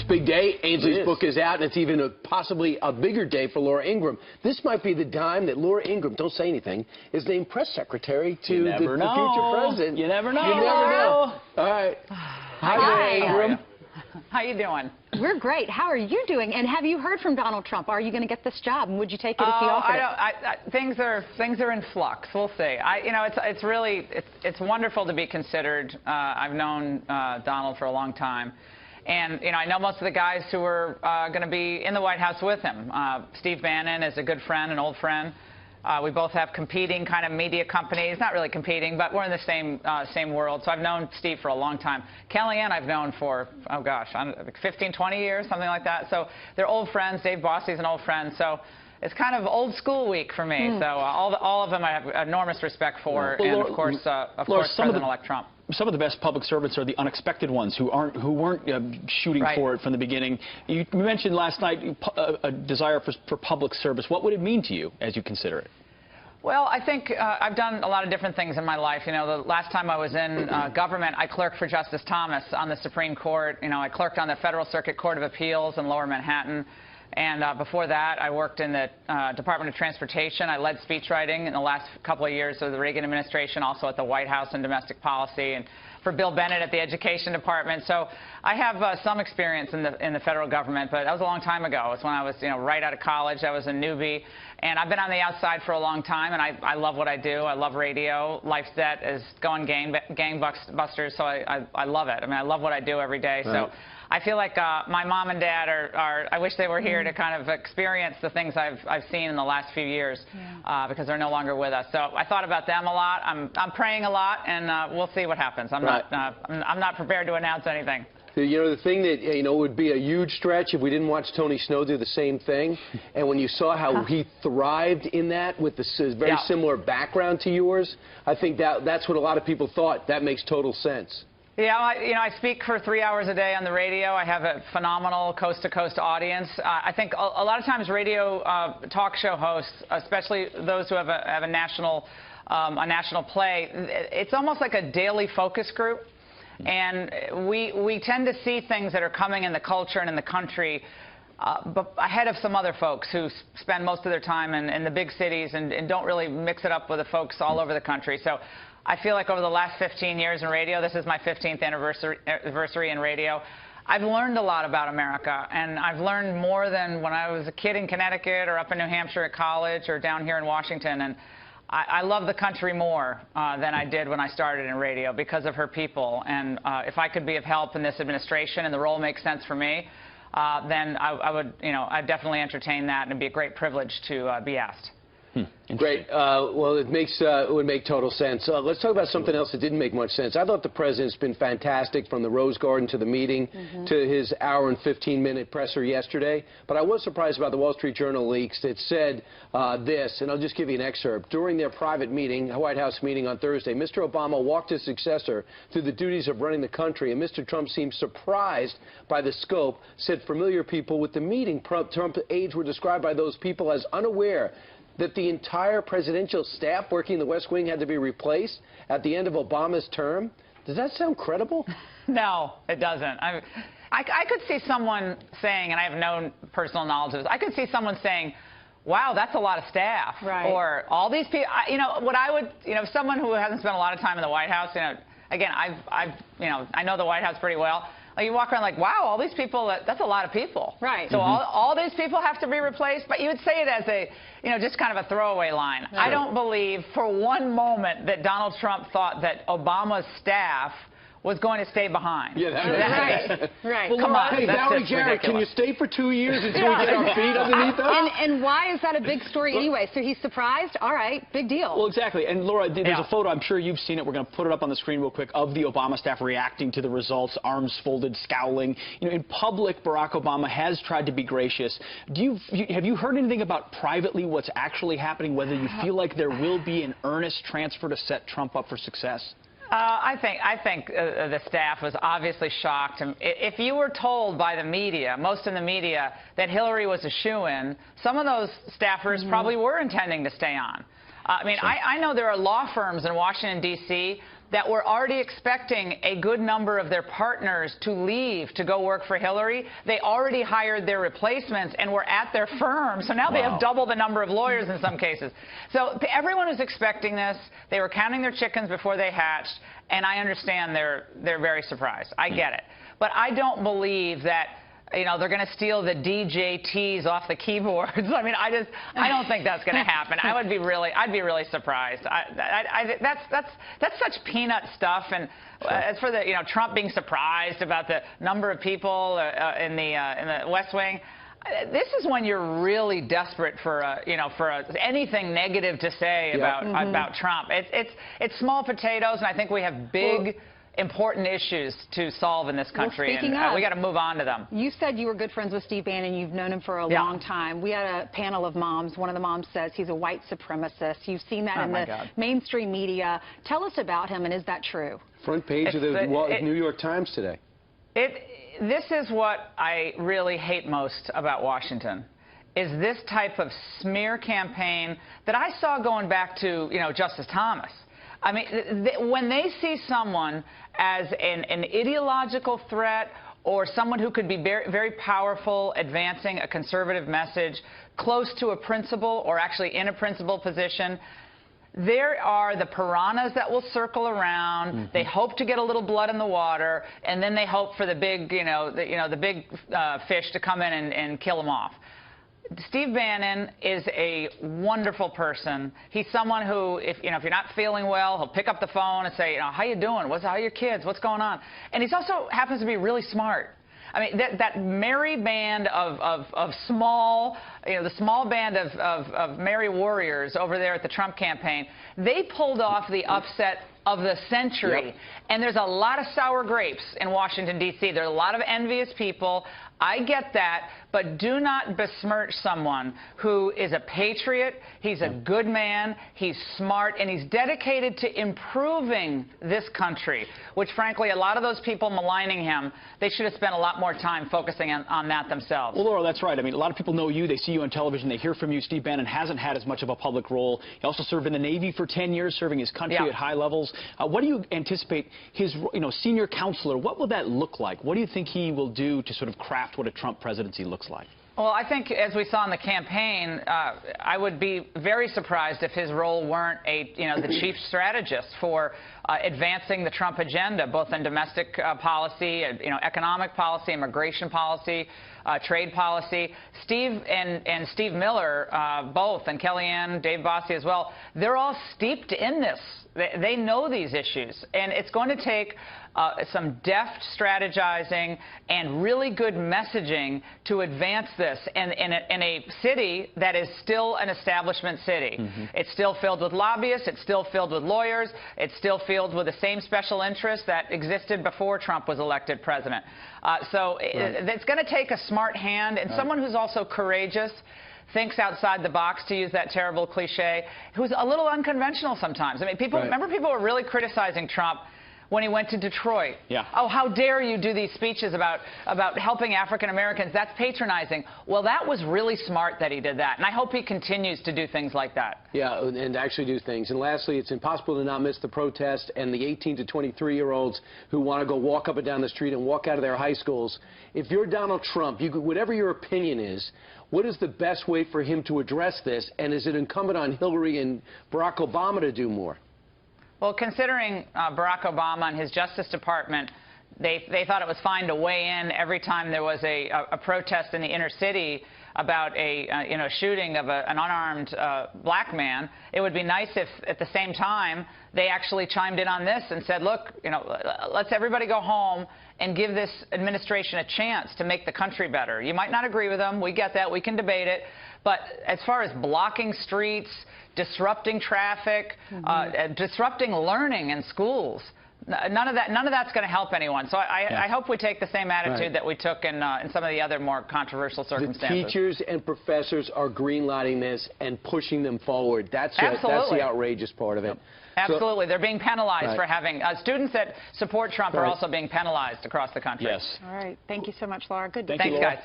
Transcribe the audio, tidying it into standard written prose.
big day. Ainsley's book is out, and it's even possibly a bigger day for Laura Ingraham. This might be the time that Laura Ingraham, don't say anything, is named press secretary to the future president. You never know. You never know. All right. Hi, Laura Ingraham. How you doing? We're great. How are you doing? And have you heard from Donald Trump? Are you going to get this job? And would you take it if he offered it? Things are in flux. We'll see. It's really wonderful to be considered. I've known Donald for a long time, and I know most of the guys who are going to be in the White House with him. Steve Bannon is a good friend, an old friend. We both have competing kind of media companies, not really competing, but we're in the same world. So I've known Steve for a long time. Kellyanne I've known for, oh gosh, 15, 20 years, something like that. So they're old friends. Dave Bossie's an old friend. So it's kind of old school week for me. So all of them I have enormous respect for, and of course President-elect Trump. Some of the best public servants are the unexpected ones who weren't shooting for it from the beginning. You mentioned last night a desire for public service. What would it mean to you as you consider it? Well, I think I've done a lot of different things in my life. The last time I was in government, I clerked for Justice Thomas on the Supreme Court. I clerked on the Federal Circuit Court of Appeals in Lower Manhattan. And before that, I worked in the Department of Transportation. I led speechwriting in the last couple of years of the Reagan administration, also at the White House in domestic policy, and for Bill Bennett at the Education Department. So I have some experience in the federal government, but that was a long time ago. It's when I was right out of college. I was a newbie, and I've been on the outside for a long time, and I love what I do. I love radio. Life's Debt is going gangbusters, so I love it. I mean, I love what I do every day. So I feel like my mom and dad I wish they were here to kind of experience the things I've seen in the last few years because they're no longer with us. So I thought about them a lot. I'm praying a lot, and we'll see what happens. I'm not prepared to announce anything. The thing that, would be a huge stretch if we didn't watch Tony Snow do the same thing. And when you saw how he thrived in that with the very similar background to yours, I think that's what a lot of people thought. That makes total sense. Yeah, I speak for 3 hours a day on the radio. I have a phenomenal coast-to-coast audience. I think a lot of times radio talk show hosts, especially those who have a national play, it's almost like a daily focus group. And we tend to see things that are coming in the culture and in the country but ahead of some other folks who spend most of their time in the big cities and don't really mix it up with the folks all over the country. So I feel like over the last 15 years in radio, this is my 15th anniversary in radio, I've learned a lot about America, and I've learned more than when I was a kid in Connecticut or up in New Hampshire at college or down here in Washington. And I love the country more than I did when I started in radio because of her people. And if I could be of help in this administration and the role makes sense for me, then I would, I'd definitely entertain that, and it'd be a great privilege to be asked. Great. Well, it would make total sense. Let's talk about something else that didn't make much sense. I thought the president's been fantastic from the Rose Garden to the meeting to his hour and 15-minute presser yesterday. But I was surprised about the Wall Street Journal leaks that said this, and I'll just give you an excerpt. During their private meeting, a White House meeting on Thursday, Mr. Obama walked his successor through the duties of running the country, and Mr. Trump seemed surprised by the scope, said familiar people with the meeting. Trump aides were described by those people as unaware that the entire presidential staff working in the West Wing had to be replaced at the end of Obama's term. Does that sound credible? No, it doesn't. I could see someone saying, and I have no personal knowledge of this, I could see someone saying, wow, that's a lot of staff. Right. Or all these people, what I would, someone who hasn't spent a lot of time in the White House, again, I know the White House pretty well. You walk around like, wow, all these people, that's a lot of people. Right. So all these people have to be replaced, but you would say it as a, just kind of a throwaway line. Right. I don't believe for one moment that Donald Trump thought that Obama's staff was going to stay behind. Yeah, right. Right. Well, come on. Hey, Valerie Jarrett, can you stay for 2 years until we get our feet underneath us? And why is that a big story anyway? So he's surprised? All right, big deal. Well, exactly. And Laura, there's a photo, I'm sure you've seen it, we're going to put it up on the screen real quick, of the Obama staff reacting to the results, arms folded, scowling. In public, Barack Obama has tried to be gracious. Have you heard anything about privately what's actually happening, whether you feel like there will be an earnest transfer to set Trump up for success? I think the staff was obviously shocked. If you were told by the media, most of the media, that Hillary was a shoo-in, some of those staffers probably were intending to stay on. I mean, I know there are law firms in Washington, D.C. that were already expecting a good number of their partners to leave to go work for Hillary. They already hired their replacements and were at their firm. So now they have double the number of lawyers in some cases. So everyone was expecting this. They were counting their chickens before they hatched. And I understand they're very surprised. I get it. But I don't believe that, you know, they're going to steal the DJTs off the keyboards. I mean, I don't think that's going to happen. I'd be really surprised. That's such peanut stuff. And as for the, you know, Trump being surprised about the number of people in the West Wing, this is when you're really desperate for anything negative to say about Trump. It's small potatoes, and I think we have big, important issues to solve in this country, and we got to move on to them. You said you were good friends with Steve Bannon. You've known him for a long time. We had a panel of moms. One of the moms says he's a white supremacist. You've seen that in the mainstream media. Tell us about him, and is that true? Front page of the New York Times today. This is what I really hate most about Washington, is this type of smear campaign that I saw going back to, you know, Justice Thomas. I mean, when they see someone as an ideological threat or someone who could be very powerful, advancing a conservative message, close to a principal or actually in a principal position, there are the piranhas that will circle around. They hope to get a little blood in the water, and then they hope for the big, the big fish to come in and kill them off. Steve Bannon is a wonderful person. He's someone who, if you're not feeling well, he'll pick up the phone and say, how you doing? How are your kids? What's going on? And he also happens to be really smart. I mean, that merry band of small, the small band of merry warriors over there at the Trump campaign, they pulled off the upset of the century. And there's a lot of sour grapes in Washington, D.C. There are a lot of envious people. I get that, but do not besmirch someone who is a patriot. He's a good man. He's smart, and he's dedicated to improving this country, which, frankly, a lot of those people maligning him, they should have spent a lot more time focusing on that themselves. Well, Laura, that's right. I mean, a lot of people know you. They see you on television. They hear from you. Steve Bannon hasn't had as much of a public role. He also served in the Navy for 10 years, serving his country at high levels. What do you anticipate his, senior counselor, what will that look like? What do you think he will do to sort of craft what a Trump presidency looks like? Well, I think, as we saw in the campaign, I would be very surprised if his role weren't the chief strategist for advancing the Trump agenda, both in domestic policy, economic policy, immigration policy, trade policy. Steve and Steve Miller, both, and Kellyanne, Dave Bossie as well, they're all steeped in this. They know these issues, and it's going to take some deft strategizing and really good messaging to advance this in a city that is still an establishment city. It's still filled with lobbyists. It's still filled with lawyers. It's still filled with the same special interests that existed before Trump was elected president. It's going to take a smart hand and someone who's also courageous, thinks outside the box, to use that terrible cliche, who's a little unconventional sometimes. I mean, remember people were really criticizing Trump when he went to Detroit. Oh, how dare you do these speeches about helping African Americans? That's patronizing. Well, that was really smart that he did that, and I hope he continues to do things like that. Yeah, and actually do things. And lastly, it's impossible to not miss the protest and the 18 to 23-year-olds who want to go walk up and down the street and walk out of their high schools. If you're Donald Trump, whatever your opinion is, what is the best way for him to address this? And is it incumbent on Hillary and Barack Obama to do more? Well, considering Barack Obama and his Justice Department, they thought it was fine to weigh in every time there was a protest in the inner city about a shooting of an unarmed black man. It would be nice if, at the same time, they actually chimed in on this and said, look, let's everybody go home and give this administration a chance to make the country better. You might not agree with them. We get that. We can debate it. But as far as blocking streets, disrupting traffic, disrupting learning in schools, none of that's going to help anyone. So I hope we take the same attitude that we took in some of the other more controversial circumstances. The teachers and professors are greenlighting this and pushing them forward. That's the outrageous part of it. Absolutely. They're being penalized for having students that support Trump are also being penalized across the country. Yes. All right. Thank you so much, Laura. Good. Thanks, guys.